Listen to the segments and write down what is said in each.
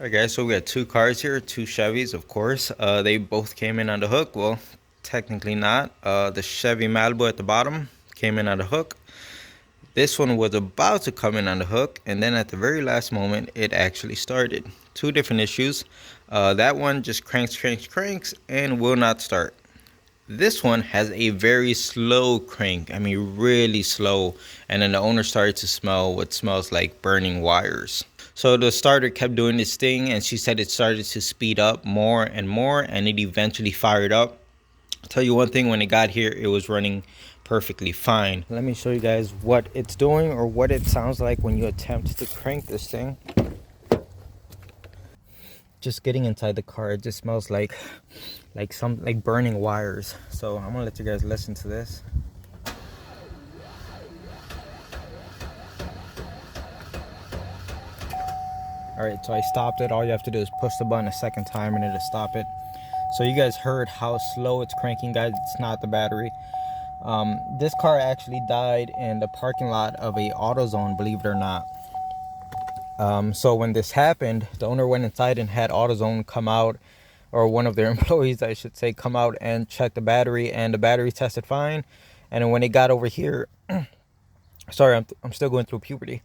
Alright guys, so we got two cars here, two Chevys, of course. They both came in on the hook. Well, technically not. The Chevy Malibu at the bottom came in on the hook. This one was about to come in on the hook, and then at the very last moment, it actually started. Two different issues. That one just cranks, and will not start. This one has a very slow crank. I mean, really slow. And then the owner started to smell what smells like burning wires. So the starter kept doing this thing, and she said it started to speed up more and more, and it eventually fired up. I'll tell you one thing, when it got here, it was running perfectly fine. Let me show you guys what it's doing, or what it sounds like when you attempt to crank this thing. Just getting inside the car, it just smells like burning wires. So I'm gonna let you guys listen to this. All right, so I stopped it. All you have to do is push the button a second time and it'll stop it. So you guys heard how slow it's cranking, guys. It's not the battery. This car actually died in the parking lot of a AutoZone, believe it or not. So when this happened, the owner went inside and had AutoZone come out, or one of their employees, I should say, come out and check the battery, and the battery tested fine. And then when it got over here, sorry, I'm still going through puberty.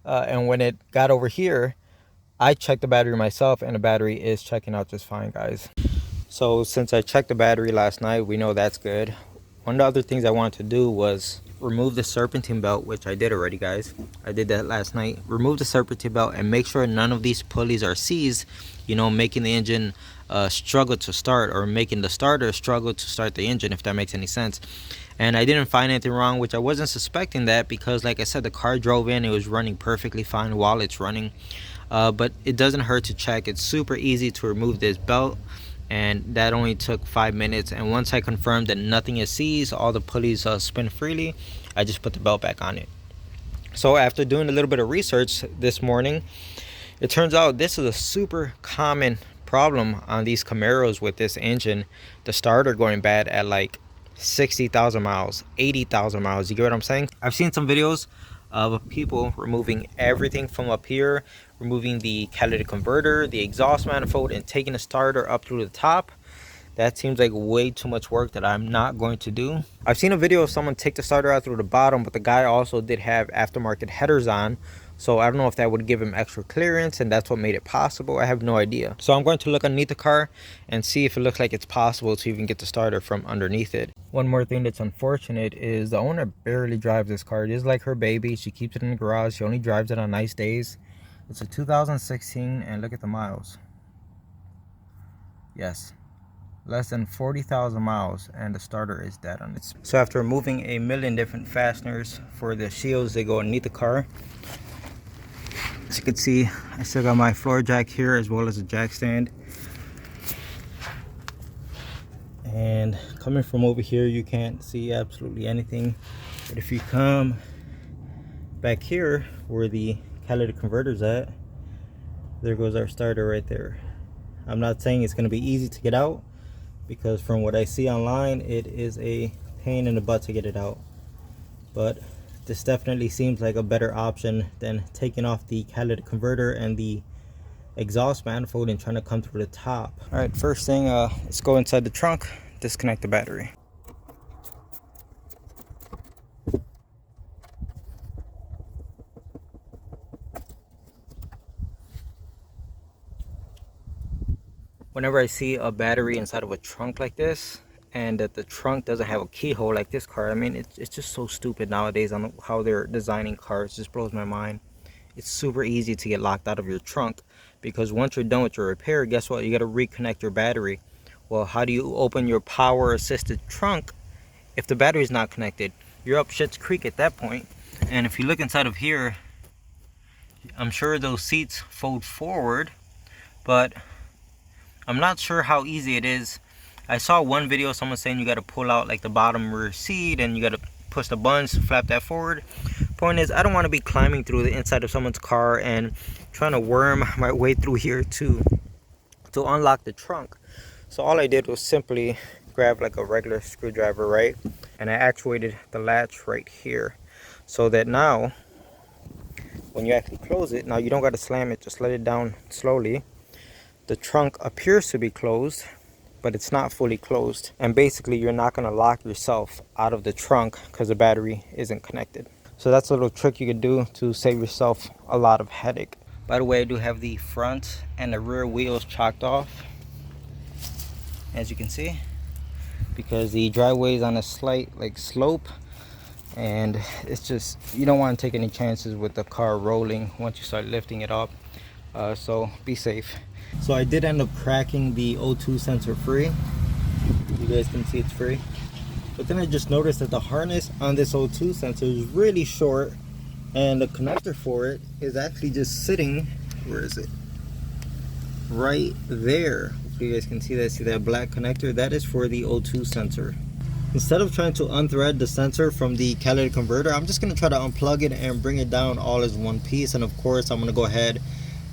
And when it got over here, I checked the battery myself, and the battery is checking out just fine, guys. So since I checked the battery last night, we know that's good. One of the other things I wanted to do was remove the serpentine belt, which I did already, guys. I did that last night. Remove the serpentine belt and make sure none of these pulleys are seized, you know, making the engine struggle to start, or making the starter struggle to start the engine, if that makes any sense. And I didn't find anything wrong, which I wasn't suspecting that, because like I said, the car drove in, it was running perfectly fine while it's running. But it doesn't hurt to check. It's super easy to remove this belt, and that only took 5 minutes. And once I confirmed that nothing is seized, all the pulleys spin freely, I just put the belt back on it. So after doing a little bit of research this morning, it turns out this is a super common problem on these Camaros with this engine, the starter going bad at like 60,000 miles, 80,000 miles. You get what I'm saying? I've seen some videos of people removing everything from up here, removing the catalytic converter, the exhaust manifold, and taking the starter up through the top. That seems like way too much work that I'm not going to do. I've seen a video of someone take the starter out through the bottom, but the guy also did have aftermarket headers on. So I don't know if that would give him extra clearance, and that's what made it possible. I have no idea. So I'm going to look underneath the car and see if it looks like it's possible to even get the starter from underneath it. One more thing that's unfortunate is the owner barely drives this car. It is like her baby. She keeps it in the garage. She only drives it on nice days. It's a 2016, and look at the miles. Yes, less than 40,000 miles, and the starter is dead on it. So after removing a million different fasteners for the shields, they go underneath the car. As you can see, I still got my floor jack here, as well as a jack stand. And coming from over here, you can't see absolutely anything. But if you come back here where the catalytic converter's at, there goes our starter right there. I'm not saying it's going to be easy to get out, because from what I see online, it is a pain in the butt to get it out. But this definitely seems like a better option than taking off the catalytic converter and the exhaust manifold and trying to come through the top. All right, first thing, let's go inside the trunk, disconnect the battery. Whenever I see a battery inside of a trunk like this, and that the trunk doesn't have a keyhole like this car, I mean, it's just so stupid nowadays on how they're designing cars. It just blows my mind. It's super easy to get locked out of your trunk, because once you're done with your repair, guess what? You got to reconnect your battery. Well, how do you open your power assisted trunk if the battery's not connected? You're up shit's creek at that point. And if you look inside of here, I'm sure those seats fold forward, but I'm not sure how easy it is. I saw one video, someone saying you got to pull out like the bottom rear seat, and you got to push the buttons to flap that forward. Point is, I don't want to be climbing through the inside of someone's car and trying to worm my way through here to unlock the trunk. So all I did was simply grab like a regular screwdriver, right? And I actuated the latch right here, so that now when you actually close it, now you don't got to slam it, just let it down slowly. The trunk appears to be closed, but it's not fully closed. And basically you're not going to lock yourself out of the trunk because the battery isn't connected. So that's a little trick you could do to save yourself a lot of headache. By the way, I do have the front and the rear wheels chalked off, as you can see, because the driveway is on a slight slope, and it's just, you don't want to take any chances with the car rolling once you start lifting it up. So be safe. So I did end up cracking the O2 sensor free. You guys can see it's free. But then I just noticed that the harness on this O2 sensor is really short, and the connector for it is actually just sitting, where is it? Right there. Hopefully you guys can see that. See that black connector? That is for the O2 sensor. Instead of trying to unthread the sensor from the catalytic converter, I'm just going to try to unplug it and bring it down all as one piece. And of course I'm going to go ahead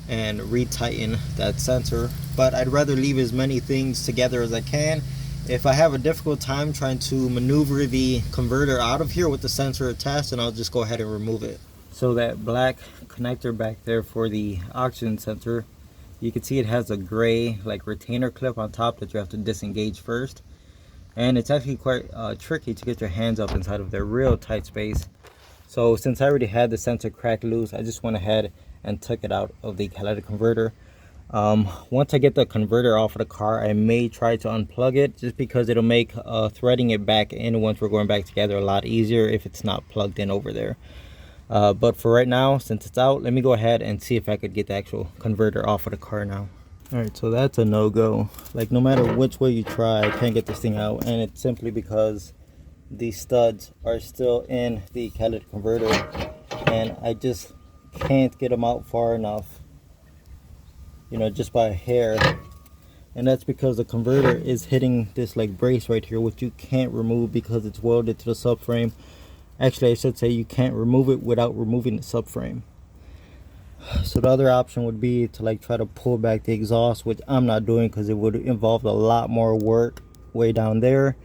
and retighten that sensor, but I'd rather leave as many things together as I can. If I have a difficult time trying to maneuver the converter out of here with the sensor attached, then I'll just go ahead and remove it. So that black connector back there for the oxygen sensor, you can see it has a gray retainer clip on top that you have to disengage first, and it's actually quite tricky to get your hands up inside of their real tight space. So since I already had the sensor cracked loose, I just went ahead and took it out of the catalytic converter. Once I get the converter off of the car, I may try to unplug it, just because it'll make threading it back in once we're going back together a lot easier if it's not plugged in over there. But for right now, since it's out, let me go ahead and see if I could get the actual converter off of the car now. Alright, so that's a no-go. No matter which way you try, I can't get this thing out, and it's simply because the studs are still in the catalytic converter, and I just can't get them out far enough, just by a hair. And that's because the converter is hitting this brace right here, which you can't remove because it's welded to the subframe. Actually, I should say you can't remove it without removing the subframe. So the other option would be to try to pull back the exhaust, which I'm not doing because it would involve a lot more work way down there.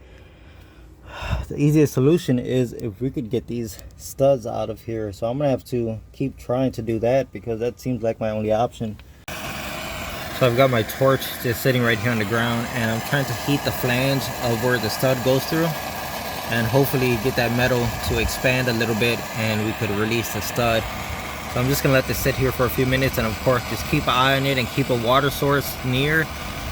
The easiest solution is if we could get these studs out of here. So I'm gonna have to keep trying to do that, because that seems like my only option. So I've got my torch just sitting right here on the ground, and I'm trying to heat the flange of where the stud goes through, and hopefully get that metal to expand a little bit and we could release the stud. So I'm just gonna let this sit here for a few minutes, and of course just keep an eye on it and keep a water source near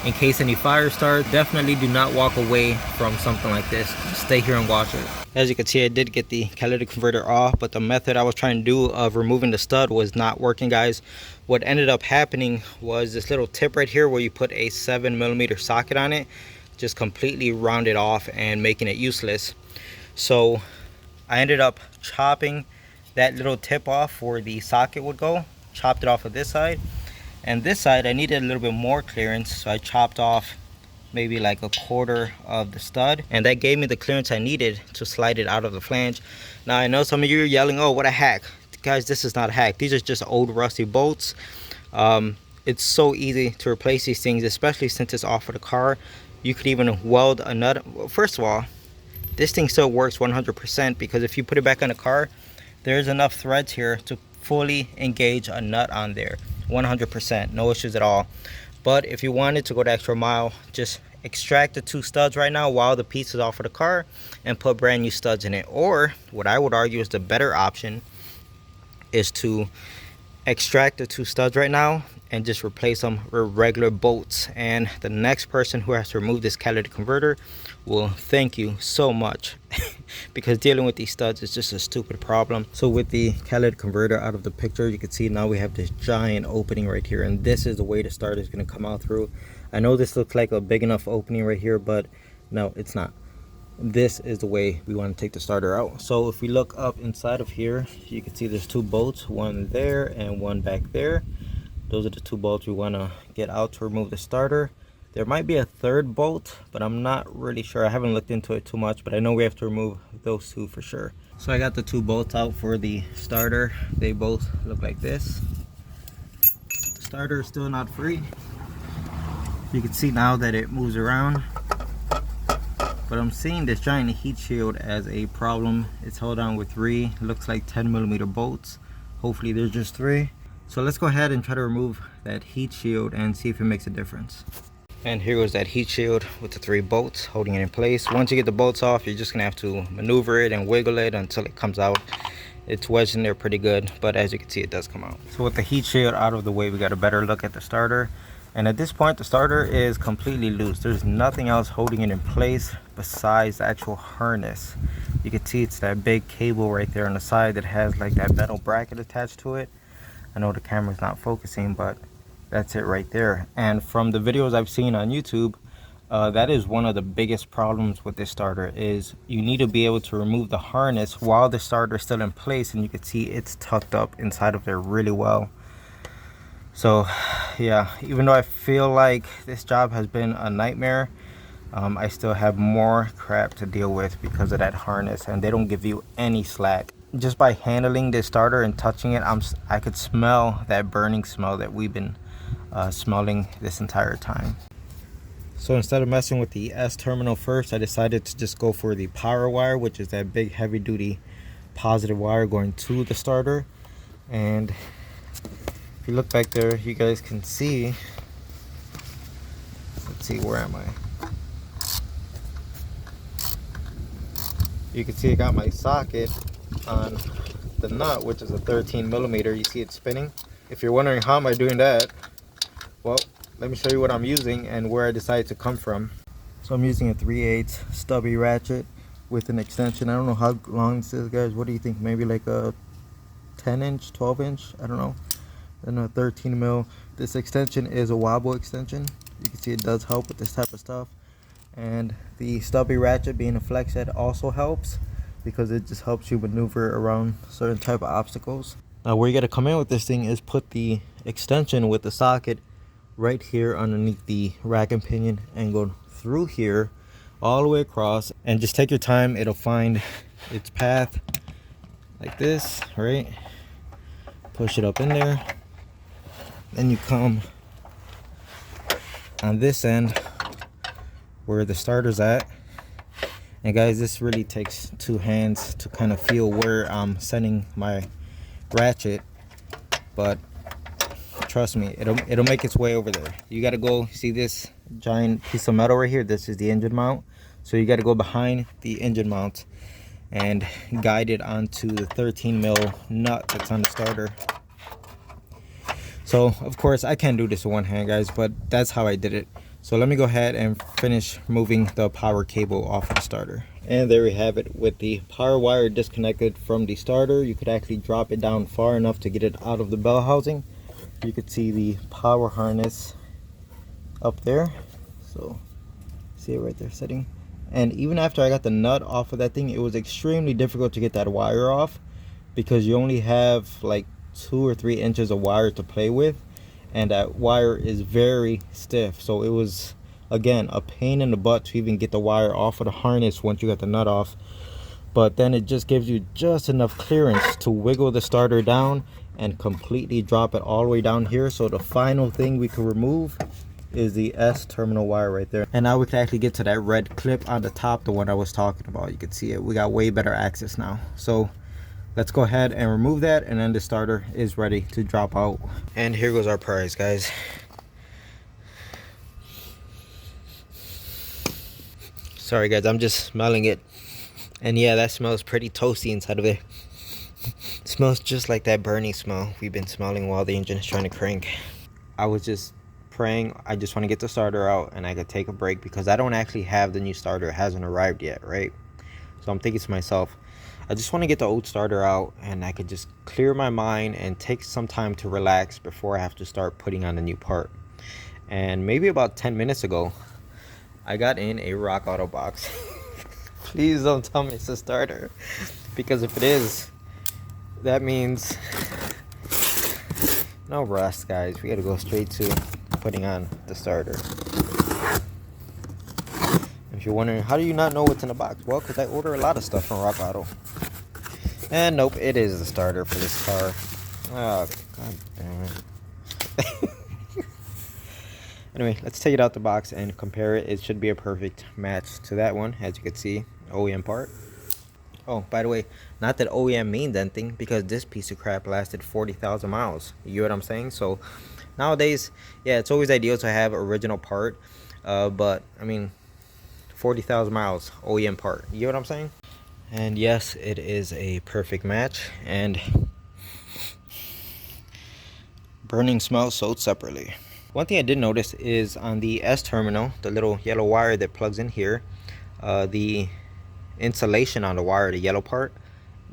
in case any fire starts. Definitely do not walk away from something like this. Stay here and watch it. As you can see, I did get the catalytic converter off, but the method I was trying to do of removing the stud was not working, guys. What ended up happening was this little tip right here where you put a 7mm socket on it, just completely rounded off and making it useless. So I ended up chopping that little tip off where the socket would go, chopped it off of this side, and this side I needed a little bit more clearance, so I chopped off maybe a quarter of the stud, and that gave me the clearance I needed to slide it out of the flange. Now I know some of you are yelling, oh, what a hack. Guys, this is not a hack. These are just old rusty bolts. It's so easy to replace these things, especially since it's off of the car. You could even weld a nut. Well, first of all, this thing still works 100%, because if you put it back on the car, there's enough threads here to fully engage a nut on there. 100%, no issues at all. But if you wanted to go the extra mile, just extract the two studs right now while the piece is off of the car and put brand new studs in it. Or what I would argue is the better option is to extract the two studs right now and just replace them with regular bolts, and the next person who has to remove this catalytic converter will thank you so much because dealing with these studs is just a stupid problem. So with the catalytic converter out of the picture, you can see now we have this giant opening right here, and this is the way the starter is going to come out through. I know this looks like a big enough opening right here, but no, it's not. This is the way we want to take the starter out. So if we look up inside of here, you can see there's two bolts, one there and one back there. Those are the two bolts we want to get out to remove the starter. There might be a third bolt, but I'm not really sure. I haven't looked into it too much, but I know we have to remove those two for sure. So I got the two bolts out for the starter. They both look like this. The starter is still not free. You can see now that it moves around, but I'm seeing this giant heat shield as a problem. It's held on with three, looks like 10mm bolts. Hopefully there's just 3. So let's go ahead and try to remove that heat shield and see if it makes a difference. And here goes that heat shield with the 3 bolts holding it in place. Once you get the bolts off, you're just gonna have to maneuver it and wiggle it until it comes out. It's wedged in there pretty good, but as you can see, it does come out. So with the heat shield out of the way, we got a better look at the starter. And at this point, the starter is completely loose. There's nothing else holding it in place besides the actual harness. You can see it's that big cable right there on the side that has like that metal bracket attached to it. I know the camera's not focusing, but that's it right there. And from the videos I've seen on YouTube, that is one of the biggest problems with this starter, is you need to be able to remove the harness while the starter is still in place, and you can see it's tucked up inside of there really well. So yeah, even though I feel like this job has been a nightmare, I still have more crap to deal with because of that harness, and they don't give you any slack. Just by handling this starter and touching it, I could smell that burning smell that we've been smelling this entire time. So instead of messing with the S terminal first, I decided to just go for the power wire, which is that big heavy duty positive wire going to the starter. And if you look back there, you guys can see, let's see, where am I? You can see I got my socket on the nut, which is a 13mm. You see it spinning. If you're wondering how am I doing that, well, let me show you what I'm using and where I decided to come from. So I'm using a 3/8 stubby ratchet with an extension. I don't know how long this is, guys. What do you think? Maybe like a 10-inch, 12-inch? I don't know. Then a 13mm. This extension is a wobble extension. You can see it does help with this type of stuff. And the stubby ratchet being a flex head also helps because it just helps you maneuver around certain type of obstacles. Now where you got to come in with this thing is put the extension with the socket right here underneath the rack and pinion and go through here all the way across, and just take your time. It'll find its path like this, right? Push it up in there. Then you come on this end where the starter's at. And guys, this really takes 2 hands to kind of feel where I'm sending my ratchet, but trust me, it'll make its way over there. You got to go, see this giant piece of metal right here? This is the engine mount. So you got to go behind the engine mount and guide it onto the 13mm nut that's on the starter. So of course I can't do this with one hand, guys, but that's how I did it. So let me go ahead and finish moving the power cable off of the starter. And there we have it. With the power wire disconnected from the starter, you could actually drop it down far enough to get it out of the bell housing. You could see the power harness up there. So see it right there sitting. And even after I got the nut off of that thing, it was extremely difficult to get that wire off because you only have like 2 or 3 inches of wire to play with, and that wire is very stiff. So it was, again, a pain in the butt to even get the wire off of the harness once you got the nut off. But then it just gives you just enough clearance to wiggle the starter down and completely drop it all the way down here. So the final thing we could remove is the S terminal wire right there. And now we can actually get to that red clip on the top, the one I was talking about. You can see it. We got way better access now. So let's go ahead and remove that, and then the starter is ready to drop out. And here goes our prize, guys. Sorry guys, I'm just smelling it. And yeah, that smells pretty toasty inside of it. It smells just like that burning smell we've been smelling while the engine is trying to crank. I was just praying I just want to get the starter out and I could take a break, because I don't actually have the new starter. It hasn't arrived yet, right? So I'm thinking to myself, I just want to get the old starter out and I could just clear my mind and take some time to relax before I have to start putting on the new part. And maybe about 10 minutes ago, I got in a Rock Auto box. Please don't tell me it's a starter, because if it is, that means no rust, guys. We got to go straight to putting on the starter. If you're wondering, how do you not know what's in the box? Well, because I order a lot of stuff from Rock Auto. And nope, it is the starter for this car. Oh, god damn it. Anyway, let's take it out the box and compare it. It should be a perfect match to that one, as you can see, OEM part. Oh, by the way, not that OEM means anything, because this piece of crap lasted 40,000 miles. You know what I'm saying? So nowadays, yeah, it's always ideal to have original part, but I mean, 40,000 miles OEM part. You know what I'm saying? And yes, it is a perfect match, and burning smells sold separately. One thing I did notice is on the S terminal, the little yellow wire that plugs in here, the insulation on the wire, the yellow part,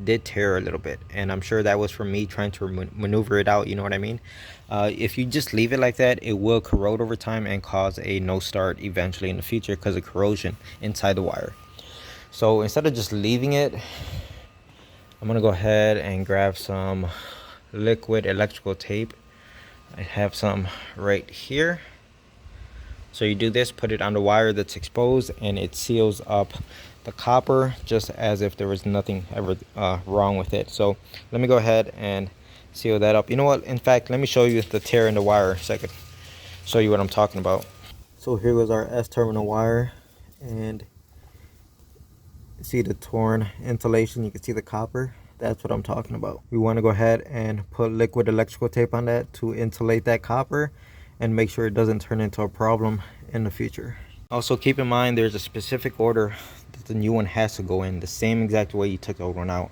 did tear a little bit, and I'm sure that was from me trying to maneuver it out. You know what I mean? If you just leave it like that, it will corrode over time and cause a no start eventually in the future because of corrosion inside the wire. So instead of just leaving it, I'm gonna go ahead and grab some liquid electrical tape. I have some right here. So you do this, put it on the wire that's exposed, and it seals up the copper just as if there was nothing ever wrong with it. So let me go ahead and seal that up. You know what, in fact, let me show you the tear in the wire so I could show you what I'm talking about. So here was our S terminal wire, and see the torn insulation, you can see the copper. That's what I'm talking about. We want to go ahead and put liquid electrical tape on that to insulate that copper and make sure it doesn't turn into a problem in the future. Also keep in mind there's a specific order that the new one has to go in, the same exact way you took the old one out.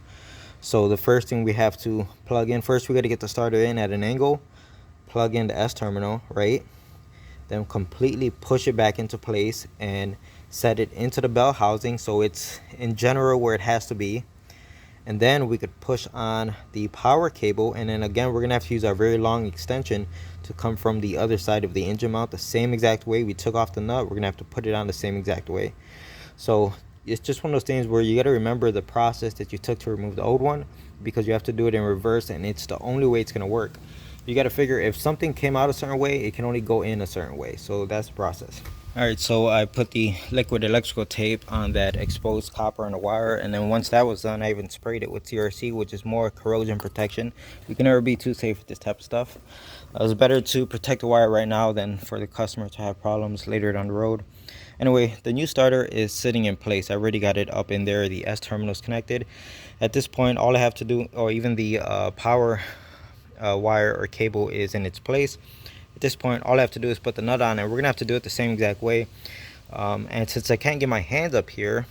So the first thing we have to plug in, first we got to get the starter in at an angle, plug in the S terminal, right? Then completely push it back into place and set it into the bell housing so it's in general where it has to be. And then we could push on the power cable, and then again we're gonna have to use our very long extension to come from the other side of the engine mount the same exact way we took off the nut. We're gonna have to put it on the same exact way. So it's just one of those things where you got to remember the process that you took to remove the old one, because you have to do it in reverse, and it's the only way it's going to work. You got to figure if something came out a certain way, it can only go in a certain way. So that's the process. All right, so I put the liquid electrical tape on that exposed copper on the wire, and then once that was done, I even sprayed it with TRC, which is more corrosion protection. You can never be too safe with this type of stuff. It's better to protect the wire right now than for the customer to have problems later down the road. Anyway, the new starter is sitting in place. I already got it up in there. The S terminal is connected. At this point, all I have to do, or even the power wire or cable is in its place. At this point, all I have to do is put the nut on, and we're gonna have to do it the same exact way. And since I can't get my hands up here,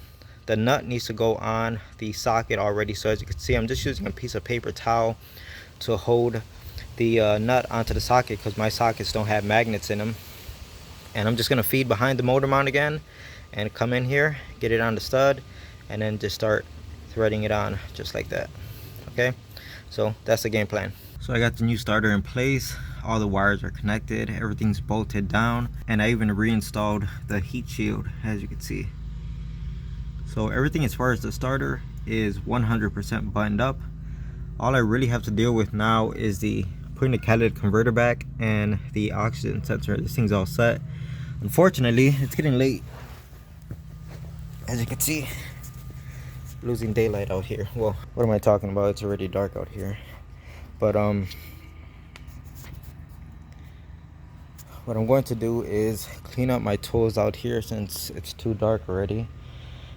the nut needs to go on the socket already. So as you can see, I'm just using a piece of paper towel to hold the nut onto the socket, because my sockets don't have magnets in them. And I'm just gonna feed behind the motor mount again and come in here, get it on the stud, and then just start threading it on just like that. Okay, so that's the game plan. So I got the new starter in place, all the wires are connected, everything's bolted down, and I even reinstalled the heat shield, as you can see. So everything as far as the starter is 100% buttoned up. All I really have to deal with now is putting the catalytic converter back and the oxygen sensor. This thing's all set. Unfortunately, it's getting late. As you can see, losing daylight out here. Well, what am I talking about? It's already dark out here. But what I'm going to do is clean up my tools out here since it's too dark already.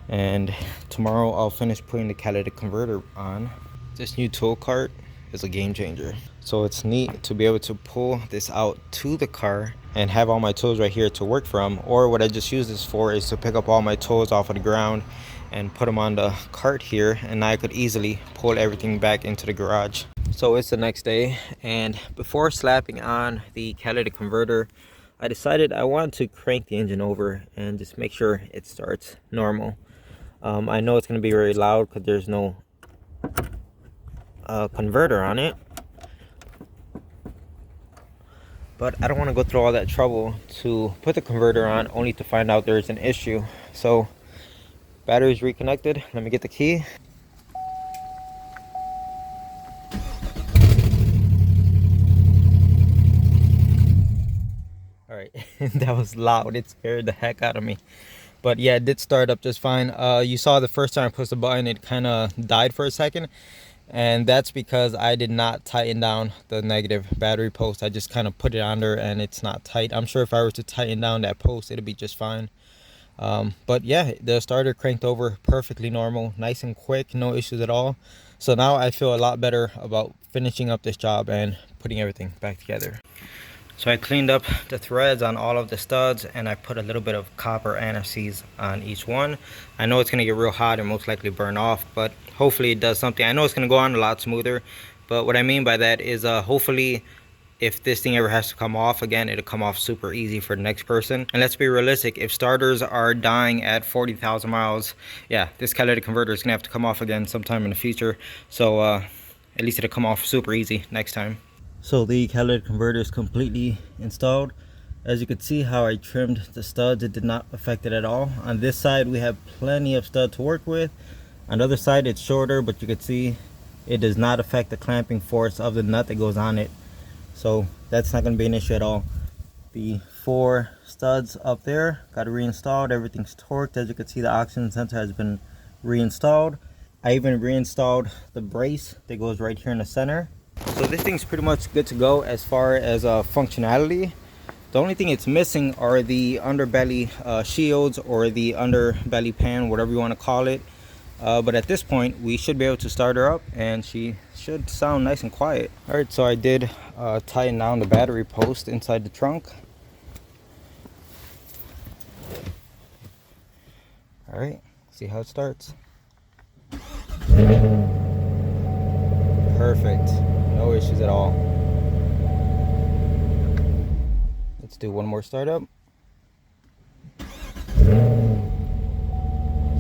And tomorrow I'll finish putting the catalytic converter on. This new tool cart is a game changer. So it's neat to be able to pull this out to the car and have all my tools right here to work from. Or what I just use this for is to pick up all my tools off of the ground and put them on the cart here, and I could easily pull everything back into the garage. So it's the next day, and before slapping on the catalytic converter, I decided I wanted to crank the engine over and just make sure it starts normal. I know it's going to be very loud because there's no converter on it, but I don't want to go through all that trouble to put the converter on only to find out there's an issue. So battery's reconnected. Let me get the key. All right, that was loud. It scared the heck out of me. But yeah, it did start up just fine. You saw the first time I pushed the button, it kind of died for a second. And that's because I did not tighten down the negative battery post. I just kind of put it under and it's not tight. I'm sure if I were to tighten down that post, it'd be just fine. But yeah, the starter cranked over perfectly normal, nice and quick, no issues at all. So now I feel a lot better about finishing up this job and putting everything back together. So I cleaned up the threads on all of the studs, and I put a little bit of copper anti-seize on each one. I know it's going to get real hot and most likely burn off, but hopefully it does something. I know it's going to go on a lot smoother, but what I mean by that is hopefully if this thing ever has to come off again, it'll come off super easy for the next person. And let's be realistic, if starters are dying at 40,000 miles, yeah, this catalytic converter is gonna have to come off again sometime in the future. So at least it'll come off super easy next time. So the catalytic converter is completely installed. As you can see how I trimmed the studs, it did not affect it at all. On this side we have plenty of stud to work with. On the other side it's shorter, but you can see it does not affect the clamping force of the nut that goes on it. So that's not going to be an issue at all. The 4 studs up there got reinstalled. Everything's torqued. As you can see, the oxygen sensor has been reinstalled. I even reinstalled the brace that goes right here in the center. So this thing's pretty much good to go as far as functionality. The only thing it's missing are the underbelly shields, or the underbelly pan, whatever you want to call it. But at this point we should be able to start her up and she should sound nice and quiet. Alright, so I did tighten down the battery post inside the trunk. Alright, see how it starts. Perfect, no issues at all. Let's do one more startup.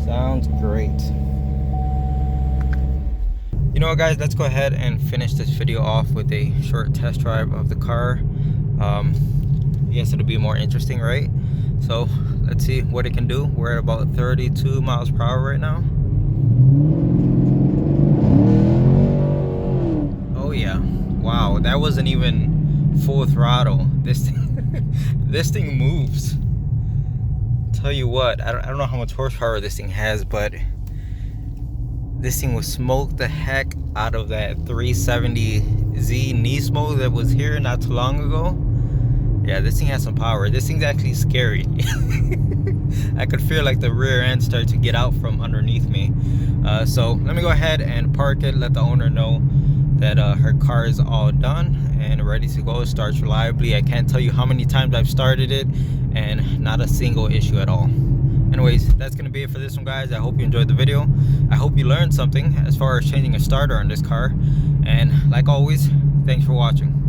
Sounds great. You know what, guys, let's go ahead and finish this video off with a short test drive of the car. I guess it'll be more interesting, right? So let's see what it can do. We're at about 32 miles per hour right now. Oh yeah, wow, that wasn't even full throttle. This thing this thing moves. Tell you what, I don't know how much horsepower this thing has, but this thing will smoke the heck out of that 370Z Nismo that was here not too long ago. Yeah, this thing has some power. This thing's actually scary. I could feel like the rear end start to get out from underneath me. So let me go ahead and park it, let the owner know that her car is all done and ready to go. It starts reliably. I can't tell you how many times I've started it and not a single issue at all. Anyways, that's gonna be it for this one, guys. I hope you enjoyed the video. I hope you learned something as far as changing a starter on this car, and like always, thanks for watching.